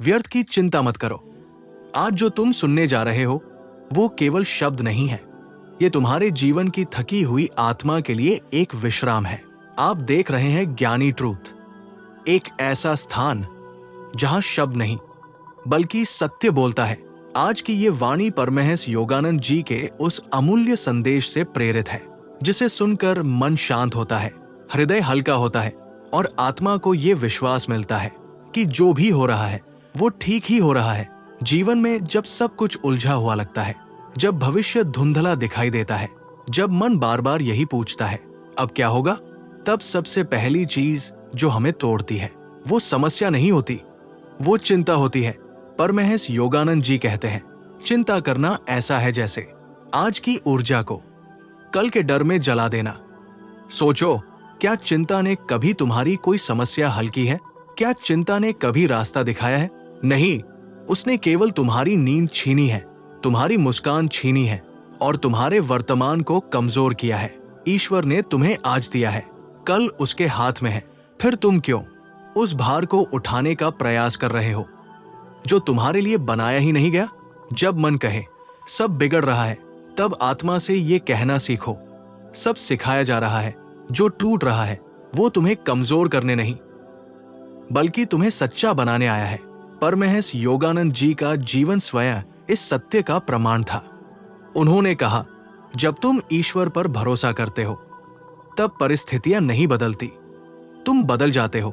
व्यर्थ की चिंता मत करो। आज जो तुम सुनने जा रहे हो वो केवल शब्द नहीं है, ये तुम्हारे जीवन की थकी हुई आत्मा के लिए एक विश्राम है। आप देख रहे हैं ज्ञानी ट्रूथ, एक ऐसा स्थान जहां शब्द नहीं बल्कि सत्य बोलता है। आज की ये वाणी परमहंस योगानंद जी के उस अमूल्य संदेश से प्रेरित है, जिसे सुनकर मन शांत होता है, हृदय हल्का होता है और आत्मा को ये विश्वास मिलता है कि जो भी हो रहा है वो ठीक ही हो रहा है। जीवन में जब सब कुछ उलझा हुआ लगता है, जब भविष्य धुंधला दिखाई देता है, जब मन बार बार यही पूछता है अब क्या होगा, तब सबसे पहली चीज जो हमें तोड़ती है वो समस्या नहीं होती, वो चिंता होती है। परमहंस योगानंद जी कहते हैं, चिंता करना ऐसा है जैसे आज की ऊर्जा को कल के डर में जला देना। सोचो, क्या चिंता ने कभी तुम्हारी कोई समस्या हल की है? क्या चिंता ने कभी रास्ता दिखाया है? नहीं, उसने केवल तुम्हारी नींद छीनी है, तुम्हारी मुस्कान छीनी है और तुम्हारे वर्तमान को कमजोर किया है। ईश्वर ने तुम्हें आज दिया है, कल उसके हाथ में है। फिर तुम क्यों उस भार को उठाने का प्रयास कर रहे हो जो तुम्हारे लिए बनाया ही नहीं गया? जब मन कहे सब बिगड़ रहा है, तब आत्मा से ये कहना सीखो, सब सिखाया जा रहा है। जो टूट रहा है वो तुम्हें कमजोर करने नहीं बल्कि तुम्हें सच्चा बनाने आया है। परमहंस योगानंद जी का जीवन स्वयं इस सत्य का प्रमाण था। उन्होंने कहा, जब तुम ईश्वर पर भरोसा करते हो तब परिस्थितियां नहीं बदलती, तुम बदल जाते हो।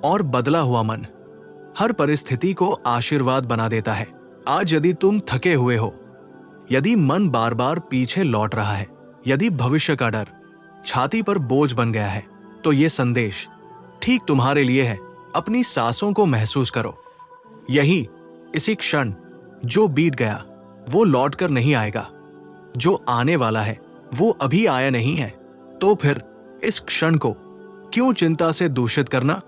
और बदला हुआ मन हर परिस्थिति को आशीर्वाद बना देता है। आज यदि तुम थके हुए हो, यदि मन बार बार पीछे लौट रहा है, यदि भविष्य का डर छाती पर बोझ बन गया है, तो ये संदेश ठीक तुम्हारे लिए है। अपनी सांसों को महसूस करो। यही इसी क्षण जो बीत गया वो लौट कर नहीं आएगा, जो आने वाला है वो अभी आया नहीं है। तो फिर इस क्षण को क्यों चिंता से दूषित करना?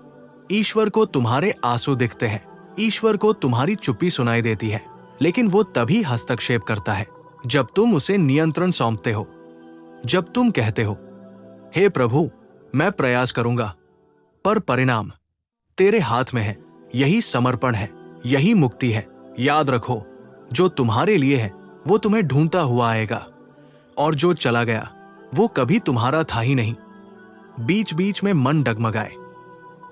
ईश्वर को तुम्हारे आंसू दिखते हैं, ईश्वर को तुम्हारी चुप्पी सुनाई देती है, लेकिन वो तभी हस्तक्षेप करता है जब तुम उसे नियंत्रण सौंपते हो। जब तुम कहते हो, हे प्रभु, मैं प्रयास करूंगा, पर परिणाम तेरे हाथ में है। यही समर्पण है, यही मुक्ति है। याद रखो, जो तुम्हारे लिए है वो तुम्हें ढूंढता हुआ आएगा, और जो चला गया वो कभी तुम्हारा था ही नहीं। बीच बीच में मन डगमगाए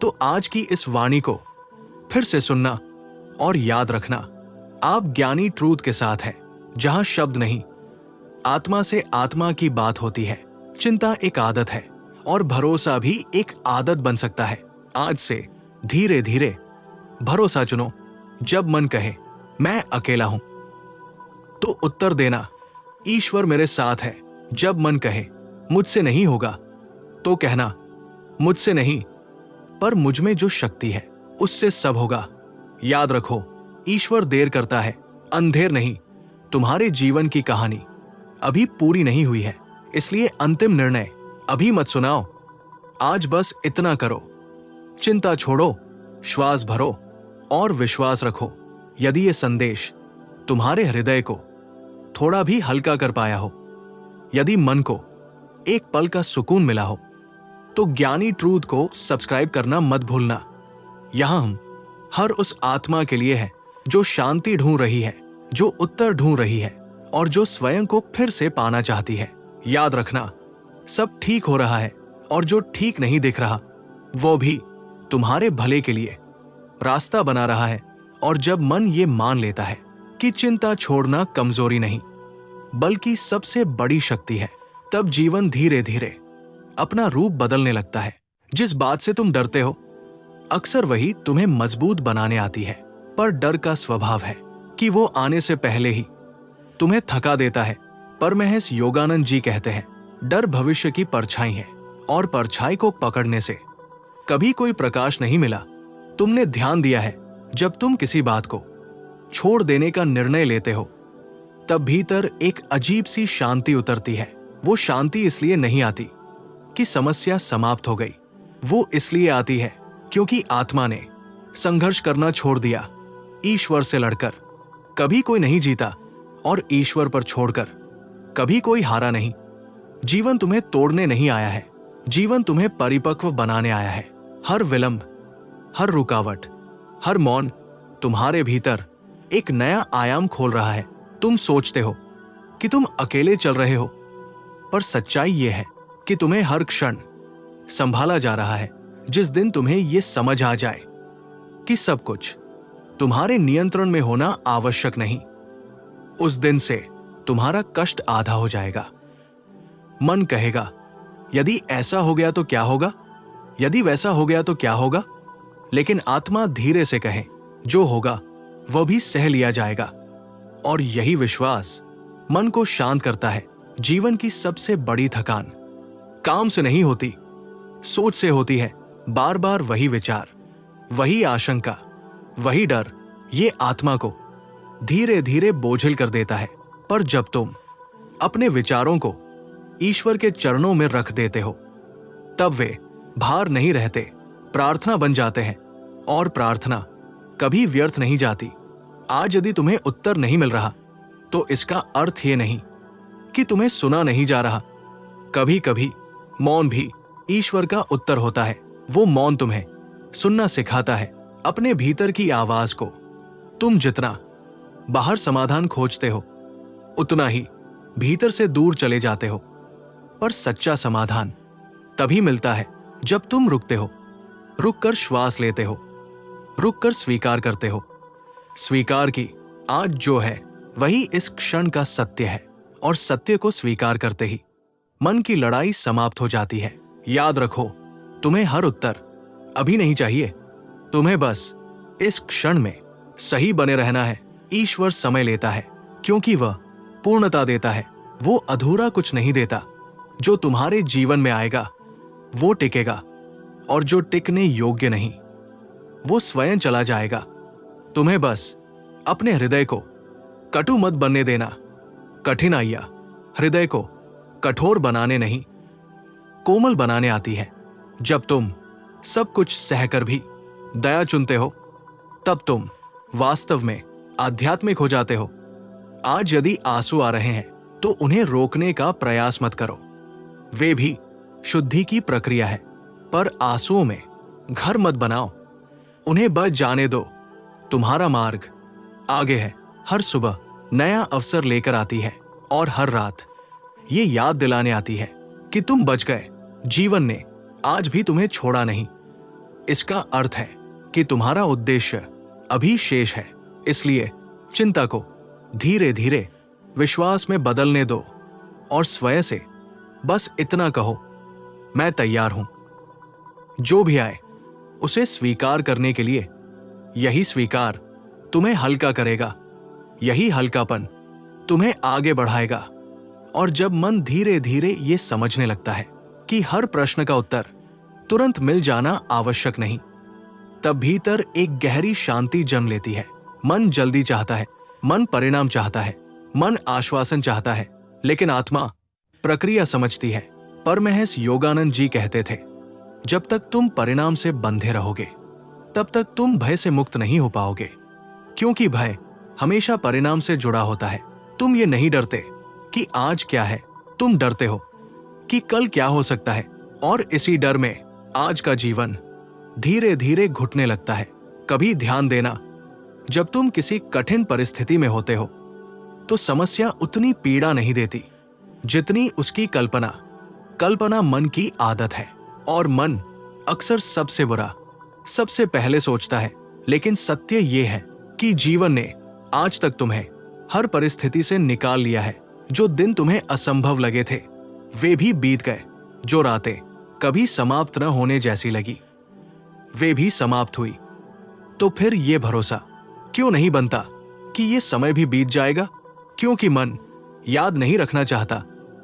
तो आज की इस वाणी को फिर से सुनना और याद रखना, आप ज्ञानी ट्रूथ के साथ हैं, जहां शब्द नहीं, आत्मा से आत्मा की बात होती है। चिंता एक आदत है और भरोसा भी एक आदत बन सकता है। आज से धीरे धीरे भरोसा चुनो। जब मन कहे मैं अकेला हूं, तो उत्तर देना, ईश्वर मेरे साथ है। जब मन कहे मुझसे नहीं होगा, तो कहना, मुझसे नहीं पर मुझ में जो शक्ति है उससे सब होगा। याद रखो, ईश्वर देर करता है, अंधेर नहीं। तुम्हारे जीवन की कहानी अभी पूरी नहीं हुई है, इसलिए अंतिम निर्णय अभी मत सुनाओ। आज बस इतना करो, चिंता छोड़ो, श्वास भरो और विश्वास रखो। यदि ये संदेश तुम्हारे हृदय को थोड़ा भी हल्का कर पाया हो, यदि मन को एक पल का सुकून मिला हो, तो ज्ञानी ट्रूथ को सब्सक्राइब करना मत भूलना। यहां हम हर उस आत्मा के लिए है जो शांति ढूंढ रही है, जो उत्तर ढूंढ रही है और जो स्वयं को फिर से पाना चाहती है। याद रखना, सब ठीक हो रहा है और जो ठीक नहीं दिख रहा वो भी तुम्हारे भले के लिए रास्ता बना रहा है। और जब मन ये मान लेता है कि चिंता छोड़ना कमजोरी नहीं बल्कि सबसे बड़ी शक्ति है, तब जीवन धीरे धीरे अपना रूप बदलने लगता है। जिस बात से तुम डरते हो, अक्सर वही तुम्हें मजबूत बनाने आती है। पर डर का स्वभाव है कि वो आने से पहले ही तुम्हें थका देता है। परमहंस योगानंद जी कहते हैं, डर भविष्य की परछाई है और परछाई को पकड़ने से कभी कोई प्रकाश नहीं मिला। तुमने ध्यान दिया है, जब तुम किसी बात को छोड़ देने का निर्णय लेते हो, तब भीतर एक अजीब सी शांति उतरती है। वो शांति इसलिए नहीं आती कि समस्या समाप्त हो गई, वो इसलिए आती है क्योंकि आत्मा ने संघर्ष करना छोड़ दिया। ईश्वर से लड़कर कभी कोई नहीं जीता और ईश्वर पर छोड़कर कभी कोई हारा नहीं। जीवन तुम्हें तोड़ने नहीं आया है, जीवन तुम्हें परिपक्व बनाने आया है। हर विलंब, हर रुकावट, हर मौन तुम्हारे भीतर एक नया आयाम खोल रहा है। तुम सोचते हो कि तुम अकेले चल रहे हो, पर सच्चाई यह है कि तुम्हें हर क्षण संभाला जा रहा है। जिस दिन तुम्हें यह समझ आ जाए कि सब कुछ तुम्हारे नियंत्रण में होना आवश्यक नहीं, उस दिन से तुम्हारा कष्ट आधा हो जाएगा। मन कहेगा, यदि ऐसा हो गया तो क्या होगा, यदि वैसा हो गया तो क्या होगा, लेकिन आत्मा धीरे से कहे, जो होगा वह भी सह लिया जाएगा। और यही विश्वास मन को शांत करता है। जीवन की सबसे बड़ी थकान काम से नहीं होती, सोच से होती है। बार बार वही विचार, वही आशंका, वही डर, ये आत्मा को धीरे धीरे बोझिल कर देता है। पर जब तुम अपने विचारों को ईश्वर के चरणों में रख देते हो, तब वे भार नहीं रहते, प्रार्थना बन जाते हैं। और प्रार्थना कभी व्यर्थ नहीं जाती। आज यदि तुम्हें उत्तर नहीं मिल रहा, तो इसका अर्थ ये नहीं कि तुम्हें सुना नहीं जा रहा। कभी कभी मौन भी ईश्वर का उत्तर होता है। वो मौन तुम्हें सुनना सिखाता है अपने भीतर की आवाज को। तुम जितना बाहर समाधान खोजते हो, उतना ही भीतर से दूर चले जाते हो। पर सच्चा समाधान तभी मिलता है जब तुम रुकते हो, रुककर श्वास लेते हो, रुककर स्वीकार करते हो। स्वीकार की आज जो है वही इस क्षण का सत्य है। और सत्य को स्वीकार करते ही मन की लड़ाई समाप्त हो जाती है। याद रखो, तुम्हें हर उत्तर अभी नहीं चाहिए। तुम्हें बस इस क्षण में सही बने रहना है। ईश्वर समय लेता है क्योंकि वह पूर्णता देता है। वो अधूरा कुछ नहीं देता। जो तुम्हारे जीवन में आएगा वो टिकेगा, और जो टिकने योग्य नहीं वो स्वयं चला जाएगा। तुम्हें बस अपने हृदय को कटु मत बनने देना। कठिनाइयां हृदय को कठोर बनाने नहीं, कोमल बनाने आती है। जब तुम सब कुछ सहकर भी दया चुनते हो, तब तुम वास्तव में आध्यात्मिक हो जाते हो। आज यदि आंसू आ रहे हैं तो उन्हें रोकने का प्रयास मत करो। वे भी शुद्धि की प्रक्रिया है, पर आंसुओं में घर मत बनाओ। उन्हें बच जाने दो। तुम्हारा मार्ग आगे है। हर सुबह नया अवसर लेकर आती है, और हर रात ये याद दिलाने आती है कि तुम बच गए। जीवन ने आज भी तुम्हें छोड़ा नहीं। इसका अर्थ है कि तुम्हारा उद्देश्य अभी शेष है। इसलिए चिंता को धीरे धीरे विश्वास में बदलने दो, और स्वयं से बस इतना कहो, मैं तैयार हूं। जो भी आए उसे स्वीकार करने के लिए। यही स्वीकार तुम्हें हल्का करेगा। यही हल्कापन तुम्हें आगे बढ़ाएगा। और जब मन धीरे धीरे ये समझने लगता है कि हर प्रश्न का उत्तर तुरंत मिल जाना आवश्यक नहीं, तब भीतर एक गहरी शांति जन्म लेती है। मन जल्दी चाहता है, मन परिणाम चाहता है, मन आश्वासन चाहता है, लेकिन आत्मा प्रक्रिया समझती है। परमहंस योगानंद जी कहते थे, जब तक तुम परिणाम से बंधे रहोगे, तब तक तुम भय से मुक्त नहीं हो पाओगे। क्योंकि भय हमेशा परिणाम से जुड़ा होता है। तुम ये नहीं डरते कि आज क्या है, तुम डरते हो कि कल क्या हो सकता है। और इसी डर में आज का जीवन धीरे धीरे घुटने लगता है। कभी ध्यान देना, जब तुम किसी कठिन परिस्थिति में होते हो तो समस्या उतनी पीड़ा नहीं देती जितनी उसकी कल्पना। कल्पना मन की आदत है, और मन अक्सर सबसे बुरा सबसे पहले सोचता है। लेकिन सत्य ये है कि जीवन ने आज तक तुम्हें हर परिस्थिति से निकाल लिया है। जो दिन तुम्हें असंभव लगे थे वे भी बीत गए। जो रातें कभी समाप्त न होने जैसी लगी वे भी समाप्त हुई। तो फिर ये भरोसा क्यों नहीं बनता कि ये समय भी बीत जाएगा? क्योंकि मन याद नहीं रखना चाहता।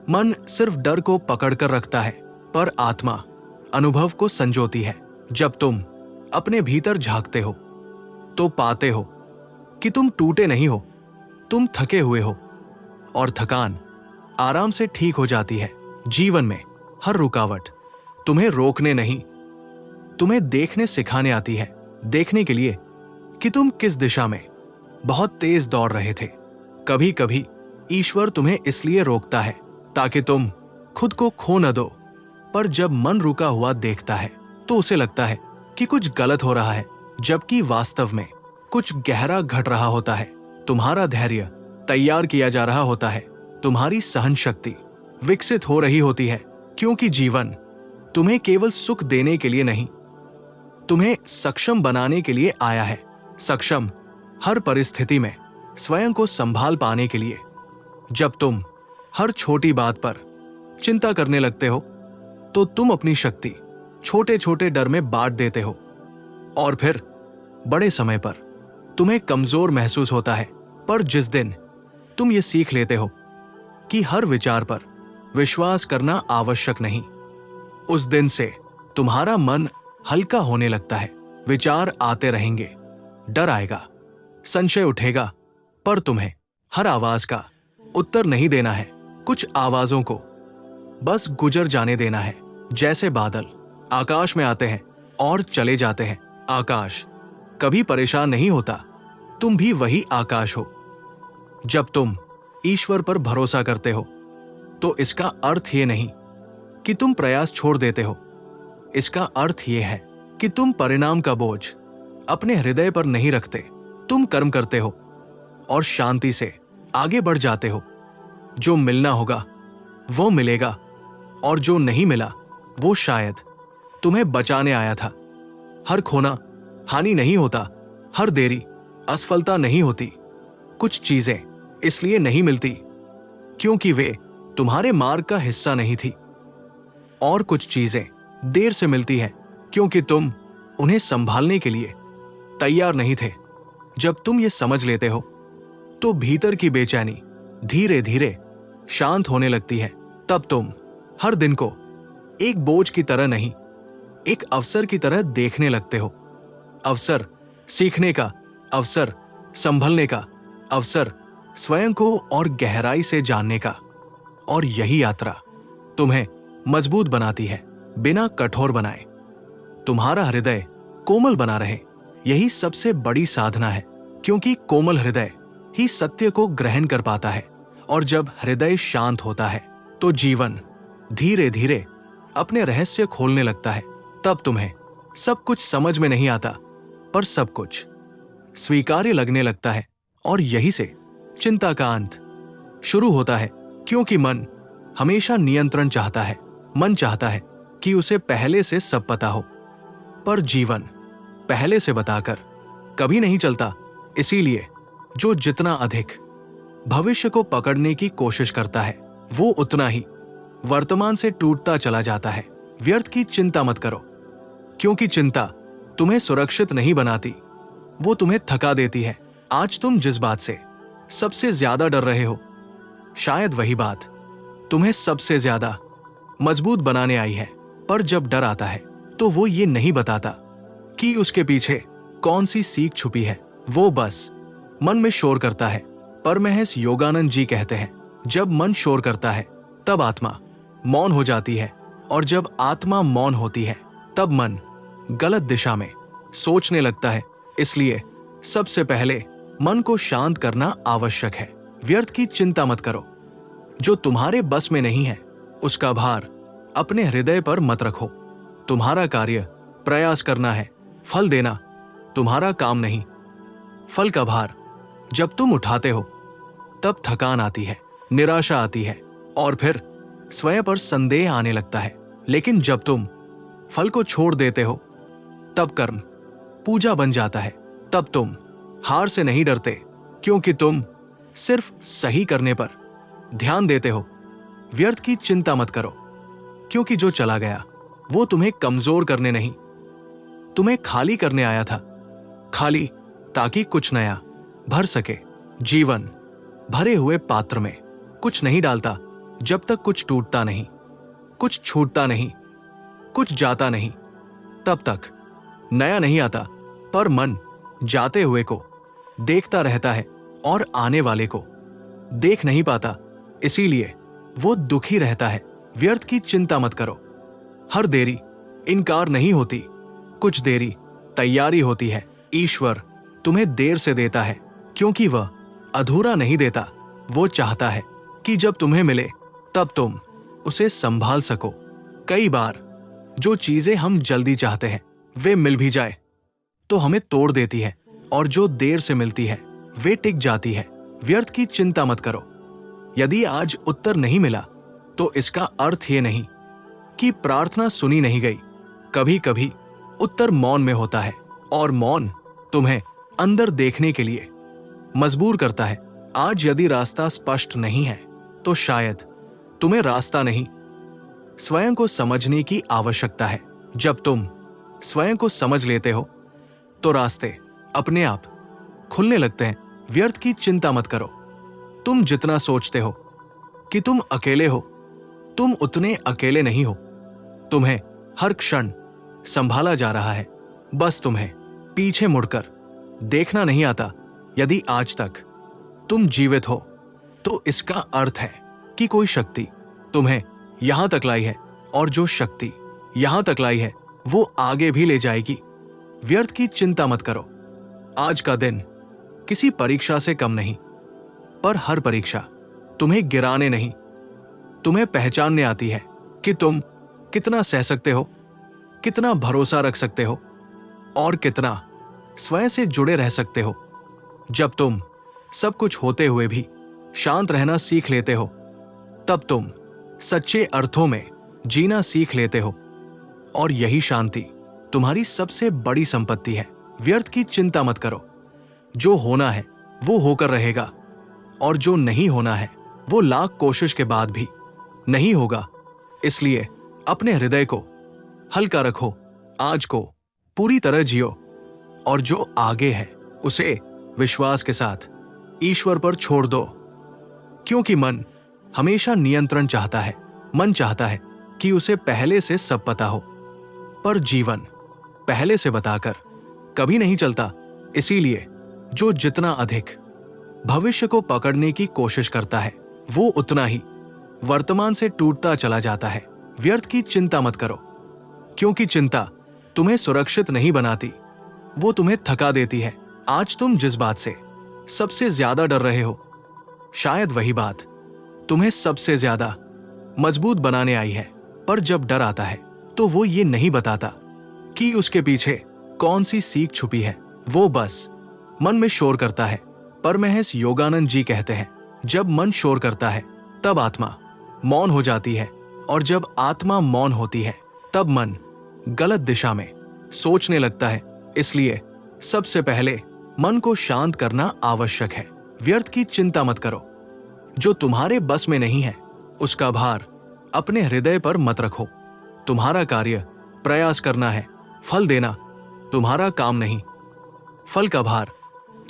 मन सिर्फ डर को पकड़कर रखता है, पर आत्मा अनुभव को संजोती है। जब तुम अपने भीतर झांकते हो तो पाते हो कि तुम टूटे नहीं हो, तुम थके हुए हो, और थकान आराम से ठीक हो जाती है। जीवन में हर रुकावट तुम्हें रोकने नहीं, तुम्हें देखने सिखाने आती है। देखने के लिए कि तुम किस दिशा में बहुत तेज दौड़ रहे थे। कभी कभी ईश्वर तुम्हें इसलिए रोकता है ताकि तुम खुद को खो न दो। पर जब मन रुका हुआ देखता है तो उसे लगता है कि कुछ गलत हो रहा है, जबकि वास्तव में कुछ गहरा घट रहा होता है। तुम्हारा धैर्य तैयार किया जा रहा होता है। तुम्हारी सहन शक्ति विकसित हो रही होती है, क्योंकि जीवन तुम्हें केवल सुख देने के लिए नहीं, तुम्हें सक्षम बनाने के लिए आया है। सक्षम हर परिस्थिति में स्वयं को संभाल पाने के लिए। जब तुम हर छोटी बात पर चिंता करने लगते हो तो तुम अपनी शक्ति छोटे छोटे डर में बांट देते हो, और फिर बड़े समय पर तुम्हें कमजोर महसूस होता है। पर जिस दिन तुम ये सीख लेते हो कि हर विचार पर विश्वास करना आवश्यक नहीं, उस दिन से तुम्हारा मन हल्का होने लगता है। विचार आते रहेंगे, डर आएगा, संशय उठेगा, पर तुम्हें हर आवाज का उत्तर नहीं देना है। कुछ आवाजों को बस गुजर जाने देना है। जैसे बादल आकाश में आते हैं और चले जाते हैं। आकाश कभी परेशान नहीं होता, तुम भी वही आकाश हो। जब तुम ईश्वर पर भरोसा करते हो तो इसका अर्थ ये नहीं कि तुम प्रयास छोड़ देते हो। इसका अर्थ ये है कि तुम परिणाम का बोझ अपने हृदय पर नहीं रखते। तुम कर्म करते हो और शांति से आगे बढ़ जाते हो। जो मिलना होगा वो मिलेगा, और जो नहीं मिला वो शायद तुम्हें बचाने आया था। हर खोना हानि नहीं होता, हर देरी असफलता नहीं होती। कुछ चीजें इसलिए नहीं मिलती क्योंकि वे तुम्हारे मार्ग का हिस्सा नहीं थी, और कुछ चीजें देर से मिलती हैं क्योंकि तुम उन्हें संभालने के लिए तैयार नहीं थे। जब तुम ये समझ लेते हो तो भीतर की बेचैनी धीरे धीरे शांत होने लगती है। तब तुम हर दिन को एक बोझ की तरह नहीं, एक अवसर की तरह देखने लगते हो। अवसर सीखने का, अवसर संभलने का, अवसर स्वयं को और गहराई से जानने का। और यही यात्रा तुम्हें मजबूत बनाती है, बिना कठोर बनाए। तुम्हारा हृदय कोमल बना रहे, यही सबसे बड़ी साधना है, क्योंकि कोमल हृदय ही सत्य को ग्रहण कर पाता है। और जब हृदय शांत होता है तो जीवन धीरे धीरे अपने रहस्य खोलने लगता है। तब तुम्हें सब कुछ समझ में नहीं आता, पर सब कुछ स्वीकार्य लगने लगता है। और यही से चिंता का अंत शुरू होता है, क्योंकि मन हमेशा नियंत्रण चाहता है। मन चाहता है कि उसे पहले से सब पता हो, पर जीवन पहले से बताकर कभी नहीं चलता। इसीलिए जो जितना अधिक भविष्य को पकड़ने की कोशिश करता है, वो उतना ही वर्तमान से टूटता चला जाता है। व्यर्थ की चिंता मत करो, क्योंकि चिंता तुम्हें सुरक्षित नहीं बनाती, वो तुम्हें थका देती है। आज तुम जिस बात से सबसे ज्यादा डर रहे हो, शायद वही बात तुम्हें सबसे ज्यादा मजबूत बनाने आई है। पर जब डर आता है तो वो ये नहीं बताता कि उसके पीछे कौन सी सीख छुपी है। वो बस मन में शोर करता है। परमहंस योगानंद जी कहते हैं, जब मन शोर करता है तब आत्मा मौन हो जाती है, और जब आत्मा मौन होती है तब मन गलत दिशा में सोचने लगता है। इसलिए सबसे पहले मन को शांत करना आवश्यक है। व्यर्थ की चिंता मत करो। जो तुम्हारे बस में नहीं है उसका भार अपने हृदय पर मत रखो। तुम्हारा कार्य प्रयास करना है, फल देना तुम्हारा काम नहीं। फल का भार जब तुम उठाते हो तब थकान आती है, निराशा आती है, और फिर स्वयं पर संदेह आने लगता है। लेकिन जब तुम फल को छोड़ देते हो तब कर्म पूजा बन जाता है। तब तुम हार से नहीं डरते, क्योंकि तुम सिर्फ सही करने पर ध्यान देते हो। व्यर्थ की चिंता मत करो, क्योंकि जो चला गया वो तुम्हें कमजोर करने नहीं, तुम्हें खाली करने आया था। खाली ताकि कुछ नया भर सके। जीवन भरे हुए पात्र में कुछ नहीं डालता जब तक कुछ टूटता नहीं, कुछ छूटता नहीं, कुछ जाता नहीं, तब तक नया नहीं आता। पर मन जाते हुए को देखता रहता है और आने वाले को देख नहीं पाता, इसीलिए वो दुखी रहता है। व्यर्थ की चिंता मत करो। हर देरी इनकार नहीं होती, कुछ देरी तैयारी होती है। ईश्वर तुम्हें देर से देता है, क्योंकि वह अधूरा नहीं देता। वो चाहता है कि जब तुम्हें मिले तब तुम उसे संभाल सको। कई बार जो चीजें हम जल्दी चाहते हैं वे मिल भी जाए तो हमें तोड़ देती है, और जो देर से मिलती है वे टिक जाती है। व्यर्थ की चिंता मत करो। यदि आज उत्तर नहीं मिला तो इसका अर्थ ये नहीं कि प्रार्थना सुनी नहीं गई। कभी कभी उत्तर मौन में होता है और मौन तुम्हें अंदर देखने के लिए मजबूर करता है। आज यदि रास्ता स्पष्ट नहीं है तो शायद तुम्हें रास्ता नहीं, स्वयं को समझने की आवश्यकता है। जब तुम स्वयं को समझ लेते हो तो रास्ते अपने आप खुलने लगते हैं। व्यर्थ की चिंता मत करो। तुम जितना सोचते हो कि तुम अकेले हो, तुम उतने अकेले नहीं हो। तुम्हें हर क्षण संभाला जा रहा है, बस तुम्हें पीछे मुड़कर देखना नहीं आता। यदि आज तक तुम जीवित हो तो इसका अर्थ है कि कोई शक्ति तुम्हें यहां तक लाई है, और जो शक्ति यहां तक लाई है वो आगे भी ले जाएगी। व्यर्थ की चिंता मत करो। आज का दिन किसी परीक्षा से कम नहीं, पर हर परीक्षा तुम्हें गिराने नहीं, तुम्हें पहचानने आती है कि तुम कितना सह सकते हो, कितना भरोसा रख सकते हो और कितना स्वयं से जुड़े रह सकते हो। जब तुम सब कुछ होते हुए भी शांत रहना सीख लेते हो, तब तुम सच्चे अर्थों में जीना सीख लेते हो, और यही शांति तुम्हारी सबसे बड़ी संपत्ति है। व्यर्थ की चिंता मत करो। जो होना है वो होकर रहेगा, और जो नहीं होना है वो लाख कोशिश के बाद भी नहीं होगा। इसलिए अपने हृदय को हल्का रखो, आज को पूरी तरह जियो, और जो आगे है उसे विश्वास के साथ ईश्वर पर छोड़ दो। क्योंकि मन हमेशा नियंत्रण चाहता है। मन चाहता है कि उसे पहले से सब पता हो, पर जीवन पहले से बताकर कभी नहीं चलता। इसीलिए जो जितना अधिक भविष्य को पकड़ने की कोशिश करता है वो उतना ही वर्तमान से टूटता चला जाता है। व्यर्थ की चिंता मत करो, क्योंकि चिंता तुम्हें सुरक्षित नहीं बनाती, वो तुम्हें थका देती है। आज तुम जिस बात से सबसे ज्यादा डर रहे हो, शायद वही बात तुम्हें सबसे ज्यादा मजबूत बनाने आई है। पर जब डर आता है तो वो ये नहीं बताता कि उसके पीछे कौन सी सीख छुपी है, वो बस मन में शोर करता है। परमहंस योगानंद जी कहते हैं, जब मन शोर करता है तब आत्मा मौन हो जाती है, और जब आत्मा मौन होती है तब मन गलत दिशा में सोचने लगता है। इसलिए सबसे पहले मन को शांत करना आवश्यक है। व्यर्थ की चिंता मत करो। जो तुम्हारे बस में नहीं है उसका भार अपने हृदय पर मत रखो। तुम्हारा कार्य प्रयास करना है, फल देना तुम्हारा काम नहीं। फल का भार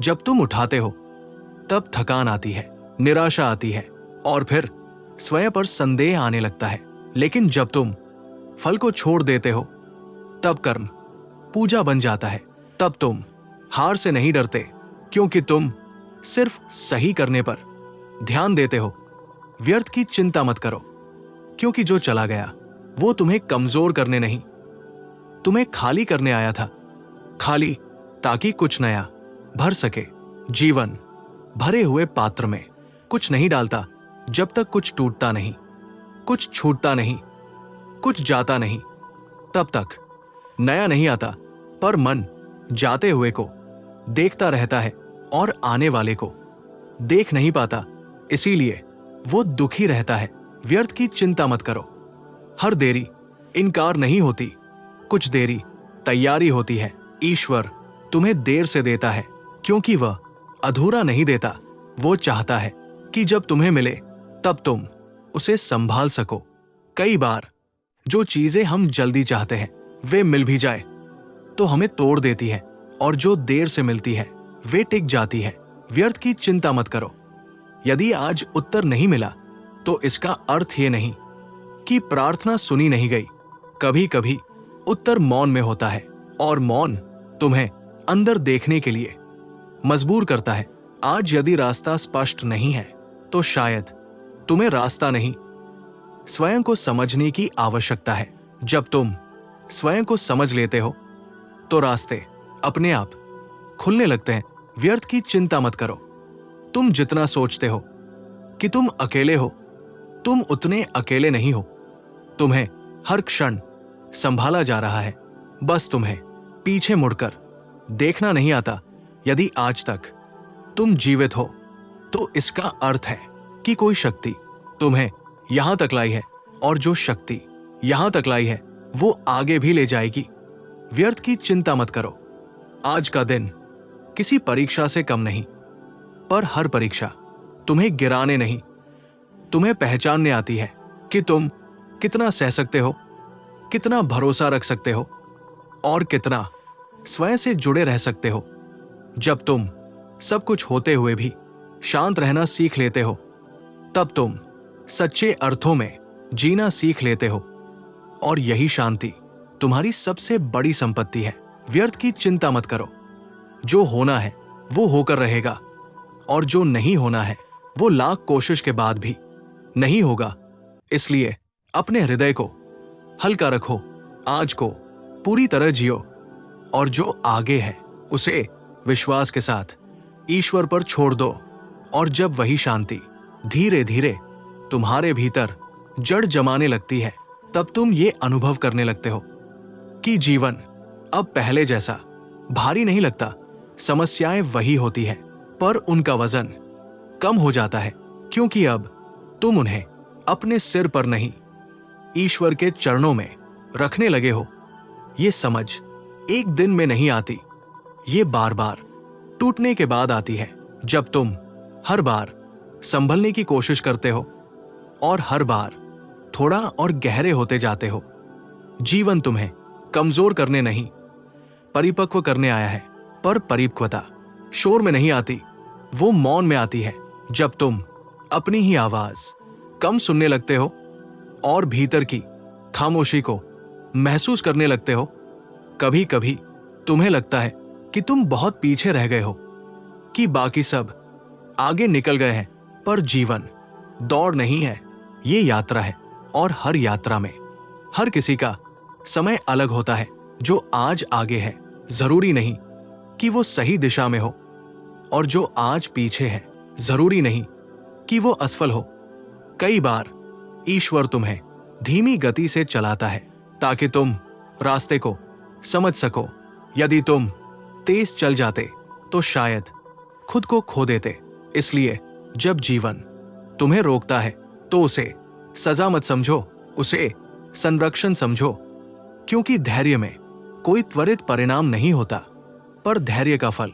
जब तुम उठाते हो तब थकान आती है, निराशा आती है, और फिर स्वयं पर संदेह आने लगता है। लेकिन जब तुम फल को छोड़ देते हो तब कर्म पूजा बन जाता है। तब तुम हार से नहीं डरते, क्योंकि तुम सिर्फ सही करने पर ध्यान देते हो। व्यर्थ की चिंता मत करो, क्योंकि जो चला गया वो तुम्हें कमजोर करने नहीं, तुम्हें खाली करने आया था। खाली ताकि कुछ नया भर सके। जीवन भरे हुए पात्र में कुछ नहीं डालता जब तक कुछ टूटता नहीं, कुछ छूटता नहीं, कुछ जाता नहीं, तब तक नया नहीं आता। पर मन जाते हुए को देखता रहता है और आने वाले को देख नहीं पाता, इसीलिए वो दुखी रहता है। व्यर्थ की चिंता मत करो। हर देरी इनकार नहीं होती, कुछ देरी तैयारी होती है। ईश्वर तुम्हें देर से देता है, क्योंकि वह अधूरा नहीं देता। वो चाहता है कि जब तुम्हें मिले तब तुम उसे संभाल सको। कई बार जो चीजें हम जल्दी चाहते हैं वे मिल भी जाए तो हमें तोड़ देती है, और जो देर से मिलती है वे टिक जाती है। व्यर्थ की चिंता मत करो। यदि आज उत्तर नहीं मिला तो इसका अर्थ ये नहीं कि प्रार्थना सुनी नहीं गई। कभी कभी उत्तर मौन में होता है, और मौन तुम्हें अंदर देखने के लिए मजबूर करता है। आज यदि रास्ता स्पष्ट नहीं है तो शायद तुम्हें रास्ता नहीं, स्वयं को समझने की आवश्यकता है। जब तुम स्वयं को समझ लेते हो तो रास्ते अपने आप खुलने लगते हैं। व्यर्थ की चिंता मत करो। तुम जितना सोचते हो कि तुम अकेले हो, तुम उतने अकेले नहीं हो। तुम्हें हर क्षण संभाला जा रहा है, बस तुम्हें पीछे मुड़कर देखना नहीं आता। यदि आज तक तुम जीवित हो तो इसका अर्थ है कि कोई शक्ति तुम्हें यहां तक लाई है, और जो शक्ति यहां तक लाई है वो आगे भी ले जाएगी। व्यर्थ की चिंता मत करो। आज का दिन किसी परीक्षा से कम नहीं, पर हर परीक्षा तुम्हें गिराने नहीं, तुम्हें पहचानने आती है कि तुम कितना सह सकते हो, कितना भरोसा रख सकते हो और कितना स्वयं से जुड़े रह सकते हो। जब तुम सब कुछ होते हुए भी शांत रहना सीख लेते हो, तब तुम सच्चे अर्थों में जीना सीख लेते हो, और यही शांति तुम्हारी सबसे बड़ी संपत्ति है। व्यर्थ की चिंता मत करो। जो होना है वो होकर रहेगा, और जो नहीं होना है वो लाख कोशिश के बाद भी नहीं होगा। इसलिए अपने हृदय को हल्का रखो, आज को पूरी तरह जियो, और जो आगे है उसे विश्वास के साथ ईश्वर पर छोड़ दो। और जब वही शांति धीरे धीरे तुम्हारे भीतर जड़ जमाने लगती है, तब तुम ये अनुभव करने लगते हो कि जीवन अब पहले जैसा भारी नहीं लगता। समस्याएं वही होती हैं, पर उनका वजन कम हो जाता है, क्योंकि अब तुम उन्हें अपने सिर पर नहीं, ईश्वर के चरणों में रखने लगे हो। ये समझ एक दिन में नहीं आती, ये बार बार टूटने के बाद आती है। जब तुम हर बार संभलने की कोशिश करते हो और हर बार थोड़ा और गहरे होते जाते हो। जीवन तुम्हें कमजोर करने नहीं, परिपक्व करने आया है। पर परिपक्वता शोर में नहीं आती, वो मौन में आती है। जब तुम अपनी ही आवाज कम सुनने लगते हो और भीतर की खामोशी को महसूस करने लगते हो। कभी कभी तुम्हें लगता है कि तुम बहुत पीछे रह गए हो, कि बाकी सब आगे निकल गए हैं, पर जीवन दौड़ नहीं है, ये यात्रा है। और हर यात्रा में हर किसी का समय अलग होता है। जो आज आगे है जरूरी नहीं कि वो सही दिशा में हो, और जो आज पीछे है जरूरी नहीं कि वो असफल हो। कई बार ईश्वर तुम्हें धीमी गति से चलाता है ताकि तुम रास्ते को समझ सको। यदि तुम तेज चल जाते तो शायद खुद को खो देते। इसलिए जब जीवन तुम्हें रोकता है तो उसे सजा मत समझो, उसे संरक्षण समझो। क्योंकि धैर्य में कोई त्वरित परिणाम नहीं होता, पर धैर्य का फल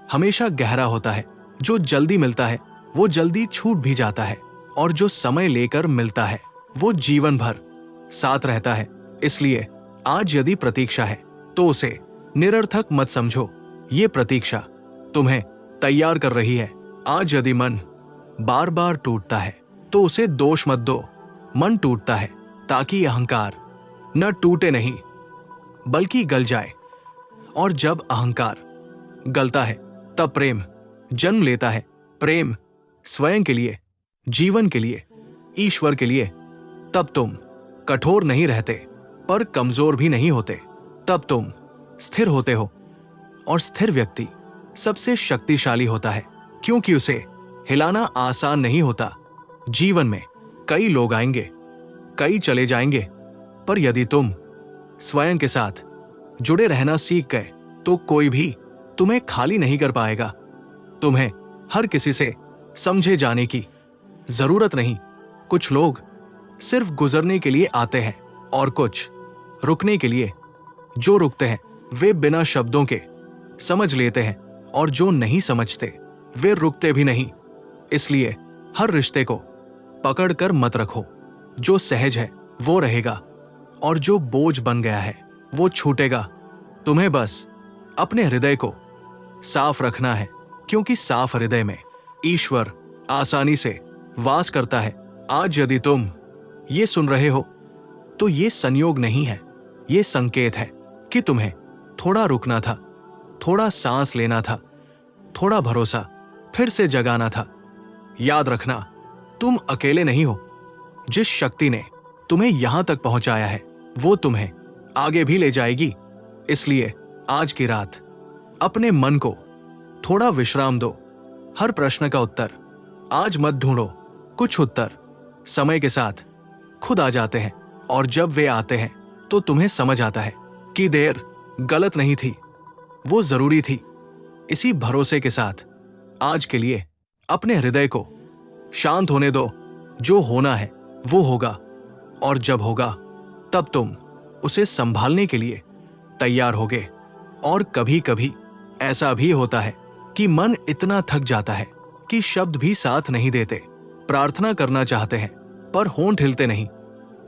हमेशा गहरा होता है। जो जल्दी मिलता है वो जल्दी छूट भी जाता है, और जो समय लेकर मिलता है वो जीवन भर साथ रहता है। इसलिए आज यदि प्रतीक्षा है तो उसे निरर्थक मत समझो। ये प्रतीक्षा तुम्हें तैयार कर रही है। आज यदि मन बार बार टूटता है तो उसे दोष मत दो। मन टूटता है ताकि अहंकार न टूटे नहीं बल्कि गल जाए, और जब अहंकार गलता है तब प्रेम जन्म लेता है। प्रेम स्वयं के लिए, जीवन के लिए, ईश्वर के लिए। तब तुम कठोर नहीं रहते, पर कमजोर भी नहीं होते। तब तुम स्थिर होते हो, और स्थिर व्यक्ति सबसे शक्तिशाली होता है, क्योंकि उसे हिलाना आसान नहीं होता। जीवन में कई लोग आएंगे, कई चले जाएंगे, पर यदि तुम स्वयं के साथ जुड़े रहना सीख गए तो कोई भी तुम्हें खाली नहीं कर पाएगा। तुम्हें हर किसी से समझे जाने की जरूरत नहीं। कुछ लोग सिर्फ गुजरने के लिए आते हैं और कुछ रुकने के लिए। जो रुकते हैं वे बिना शब्दों के समझ लेते हैं, और जो नहीं समझते वे रुकते भी नहीं। इसलिए हर रिश्ते को पकड़कर मत रखो। जो सहज है वो रहेगा, और जो बोझ बन गया है वो छूटेगा। तुम्हें बस अपने हृदय को साफ रखना है, क्योंकि साफ हृदय में ईश्वर आसानी से वास करता है। आज यदि तुम ये सुन रहे हो तो ये संयोग नहीं है, ये संकेत है कि तुम्हें थोड़ा रुकना था, थोड़ा सांस लेना था, थोड़ा भरोसा फिर से जगाना था। याद रखना, तुम अकेले नहीं हो। जिस शक्ति ने तुम्हें यहां तक पहुंचाया है वो तुम्हें आगे भी ले जाएगी। इसलिए आज की रात अपने मन को थोड़ा विश्राम दो। हर प्रश्न का उत्तर आज मत ढूंढो। कुछ उत्तर समय के साथ खुद आ जाते हैं, और जब वे आते हैं तो तुम्हें समझ आता है कि देर गलत नहीं थी, वो जरूरी थी। इसी भरोसे के साथ आज के लिए अपने हृदय को शांत होने दो। जो होना है वो होगा, और जब होगा तब तुम उसे संभालने के लिए तैयार होगे। और कभी कभी ऐसा भी होता है कि मन इतना थक जाता है कि शब्द भी साथ नहीं देते। प्रार्थना करना चाहते हैं पर होंठ हिलते नहीं,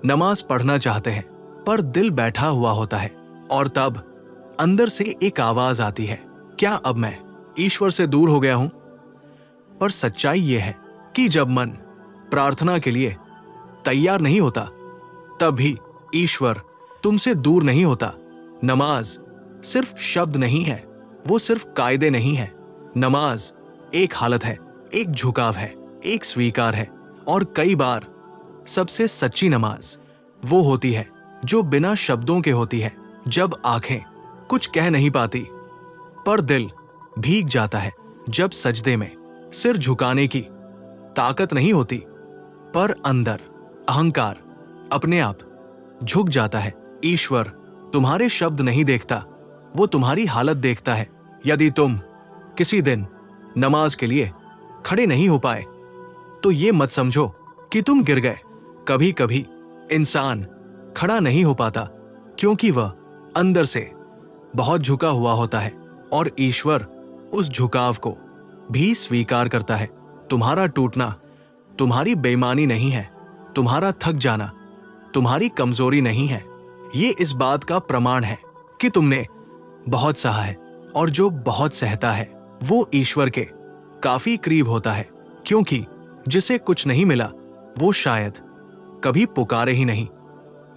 नमाज पढ़ना चाहते हैं पर दिल बैठा हुआ होता है। और तब अंदर से एक आवाज आती है, क्या अब मैं ईश्वर से दूर हो गया हूं? पर सच्चाई यह है कि जब मन प्रार्थना के लिए तैयार नहीं होता, तब भी ईश्वर तुमसे दूर नहीं होता। नमाज सिर्फ शब्द नहीं है, वो सिर्फ कायदे नहीं है। नमाज एक हालत है, एक झुकाव है, एक स्वीकार है। और कई बार सबसे सच्ची नमाज वो होती है जो बिना शब्दों के होती है। जब आंखें कुछ कह नहीं पाती पर दिल भीग जाता है, जब सजदे में सिर झुकाने की ताकत नहीं होती पर अंदर अहंकार अपने आप झुक जाता है। ईश्वर तुम्हारे शब्द नहीं देखता, वो तुम्हारी हालत देखता है। यदि तुम किसी दिन नमाज के लिए खड़े नहीं हो पाए तो ये मत समझो कि तुम गिर गए। कभी कभी इंसान खड़ा नहीं हो पाता क्योंकि वह अंदर से बहुत झुका हुआ होता है, और ईश्वर उस झुकाव को भी स्वीकार करता है। तुम्हारा टूटना तुम्हारी बेईमानी नहीं है, तुम्हारा थक जाना तुम्हारी कमजोरी नहीं है। ये इस बात का प्रमाण है कि तुमने बहुत सहा है, और जो बहुत सहता है वो ईश्वर के काफी करीब होता है। क्योंकि जिसे कुछ नहीं मिला वो शायद कभी पुकारे ही नहीं,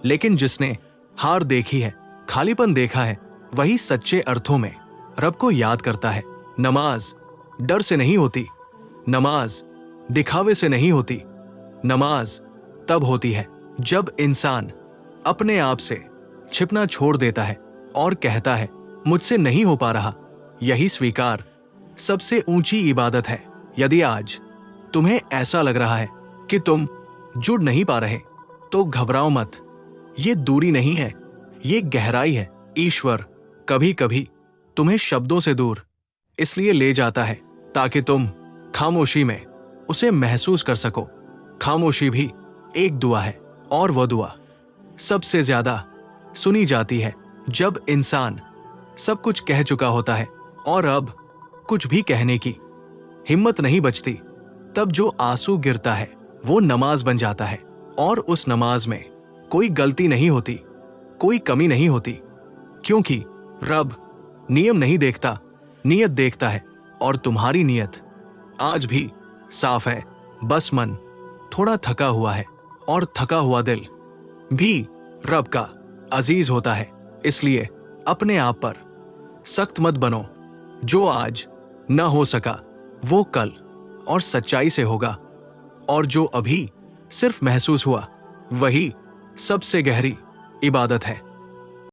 लेकिन जिसने हार देखी है, खालीपन देखा है, वही सच्चे अर्थों में रब को याद करता है। नमाज डर से नहीं होती, नमाज दिखावे से नहीं होती। नमाज तब होती है जब इंसान अपने आप से छिपना छोड़ देता है और कहता है, मुझसे नहीं हो पा रहा। यही स्वीकार सबसे ऊंची इबादत है। यदि आज तुम्हें ऐसा लग रहा है कि तुम जुड़ नहीं पा रहे तो घबराओ मत। ये दूरी नहीं है, ये गहराई है। ईश्वर कभी कभी तुम्हें शब्दों से दूर इसलिए ले जाता है ताकि तुम खामोशी में उसे महसूस कर सको। खामोशी भी एक दुआ है, और वह दुआ सबसे ज्यादा सुनी जाती है जब इंसान सब कुछ कह चुका होता है और अब कुछ भी कहने की हिम्मत नहीं बचती। तब जो आंसू गिरता है वो नमाज बन जाता है, और उस नमाज में कोई गलती नहीं होती, कोई कमी नहीं होती, क्योंकि रब नियम नहीं देखता, नियत देखता है। और तुम्हारी नियत आज भी साफ है, बस मन थोड़ा थका हुआ है, और थका हुआ दिल भी रब का अजीज होता है। इसलिए अपने आप पर सख्त मत बनो। जो आज न हो सका वो कल और सच्चाई से होगा, और जो अभी सिर्फ महसूस हुआ वही सबसे गहरी इबादत है।